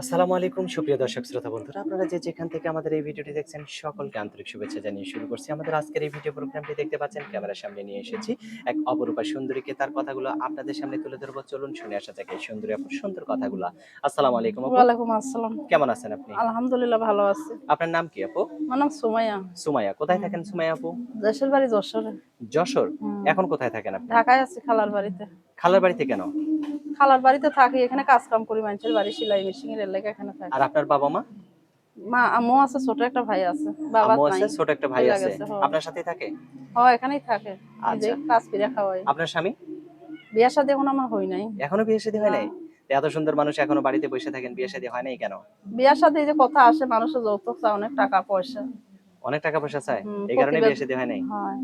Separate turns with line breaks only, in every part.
আসসালামু আলাইকুম সুপ্রিয় দর্শক শ্রোতা বন্ধুরা, আপনারা যে যেখান থেকে আমাদের এই ভিডিওটি দেখছেন সকলকে আন্তরিক শুভেচ্ছা জানিয়ে শুরু করছি আমাদের আজকের এই ভিডিও প্রোগ্রামটি। দেখতে পাচ্ছেন ক্যামেরার সামনে নিয়ে এসেছি এক অপরূপা সুন্দরীকে, তার কথাগুলো আপনাদের সামনে তুলে ধরবো। চলুন শুনে আসা যাক এই সুন্দরী আপুর সুন্দর কথাগুলো। আসসালামু আলাইকুম আপু,
ওয়ালাইকুম আসসালাম।
কেমন আছেন আপনি?
আলহামদুলিল্লাহ ভালো আছি।
আপনার নাম কি আপু?
আমার নাম সুমাইয়া।
সুমাইয়া। কোথায় থাকেন সুমাইয়া আপু?
দেশের বাড়ি যশোরে।
যশোর।
হুম।
এখন কোথায় থাকেন আপনি?
ঢাকায় আছি খালার বাড়িতে।
খালার বাড়িতে কেন?
খালার বাড়িতে থাকি, এখানে কাজ কাম করি, মানুষের বাড়ি সেলাই মেশিন এর লেগে এখানে থাকি।
আর আপনার বাবা মা?
মা আম্মু আছে, ছোট একটা ভাই আছে, বাবা
আম্মু
নাই।
আছে, ছোট একটা ভাই
চইলা
আছে।
গেছে।
আপনার সাথেই থাকে?
এখানেই থাকে। নিজে
আচ্ছা।
কাজ করে খাওয়াই।
আপনার স্বামী?
বিয়া শাদী এখন আমার হই নাই।
এখনো বিয়ে শাদী হয়
না।
নাই? তো এত সুন্দর মানুষ এখনো বাড়িতে বসে থাকেন, বিয়ে শাদী হয় নাই কেন?
বিয়া শাদী যে কথা আসে, মানুষের যৌতুক চায়, অনেক টাকা পয়সা।
অনেক টাকা পয়সা চায়, এই কারণে বিয়ে
প্রতিবেদন
শাদী হয় নাই।
হয়।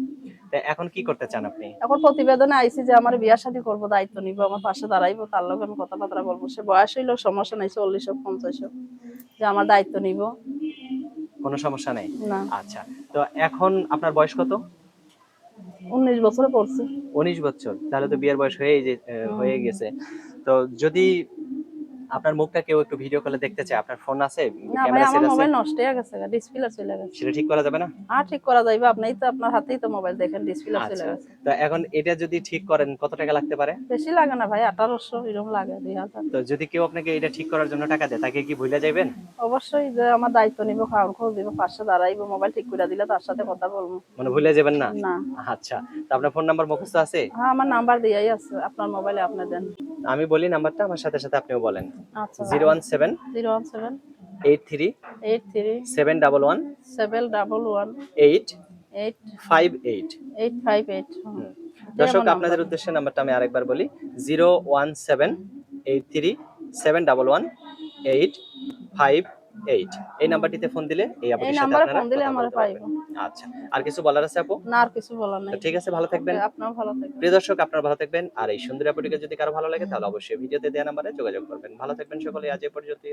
তো এখন কি করতে চান আপনি?
এখন প্রতিবেদনে আইছি যে আমার বিয়া শাদী করবো, দায়িত্ব নিব, আমার পাশে দাঁড়াইবো, তার লগে আমি কথাবার্তা বলবো। সে বয়স হইলেও সমস্যা নাই, 40 হোক 50 হোক, যে আমার দায়িত্ব নিব।
কোনো সমস্যা নেই।
না।
আচ্ছা। তো এখন আপনার বয়স কত?
19 বছরে পড়ছে।
19 বছর, তাহলে তো বিয়ের বয়স হয়ে
হম।
গেছে। তো যদি আপনার মুখটা কেউ একটু ভিডিও কলে দেখতে চায়, আপনার ফোন আছে?
না ভাই,
ক্যামেরা
আমার
সেট আছে?
মোবাইল নষ্ট হয়ে গেছে, ডিসপ্লে চলে গেছে।
সেটা ঠিক করা যাবে না?
আর ঠিক করা যাইবে? আপনিই তো, আপনার হাতেই তো মোবাইল, দেখেন ডিসপ্লে চলে
আচ্ছা।
গেছে।
তো এখন এটা যদি ঠিক করেন কত টাকা লাগতে পারে?
বেশি লাগে না ভাই, 1800 এরকম লাগে, 2000।
তো যদি কেউ আপনাকে এটা ঠিক করার জন্য টাকা দেয়, তাকে কি ভুলে যাবেন?
অবশ্যই, যে আমার দায়িত্ব নিব, খাওয়ান খোঁজ দিব, পাশে দাঁড়াইবো, মোবাইল ঠিক করে দিলে তার সাথে কথা বলবো।
মানে ভুলে যাবেন না?
না।
আচ্ছা। তো আপনার ফোন নাম্বার মুখস্থ আছে?
হ্যাঁ, আমার নাম্বার দিয়াই আছে, আপনার মোবাইলে আপনি দেন।
আমি বলি নাম্বারটা, আমার সাথে সাথে আপনিও বলেন।
আচ্ছা।
017
017
83
83
711
711
8
8
58।
858।
হুম।
এটাই
দর্শক,
আমার নাম্বার।
আপনাদের উদ্দেশ্যে নাম্বারটা আমি আরেকবার বলি। 01783 711 858। এই নাম্বারটিতে ফোন দিলে এই
এই
আপুটির সাথে
নাম্বারে
আপনারা
ফোন দিলে
কথা
আমার
বলতে পারবেন।
পাইবো।
আচ্ছা। আর কিছু বলার আছে আপু?
না, আর কিছু বলার
তো
নাই।
ঠিক আছে, ভালো
ওকে,
থাকবেন।
আপনিও ভালো থাকবেন।
প্রিয় দর্শক, আপনারা ভালো থাকবেন। আর এই সুন্দরী আপুটিকে যদি কারো ভালো লাগে তাহলে অবশ্যই ভিডিওতে দেওয়া নাম্বারে যোগাযোগ করবেন। ভালো থাকবেন সকলে, আজ এ পর্যন্তই।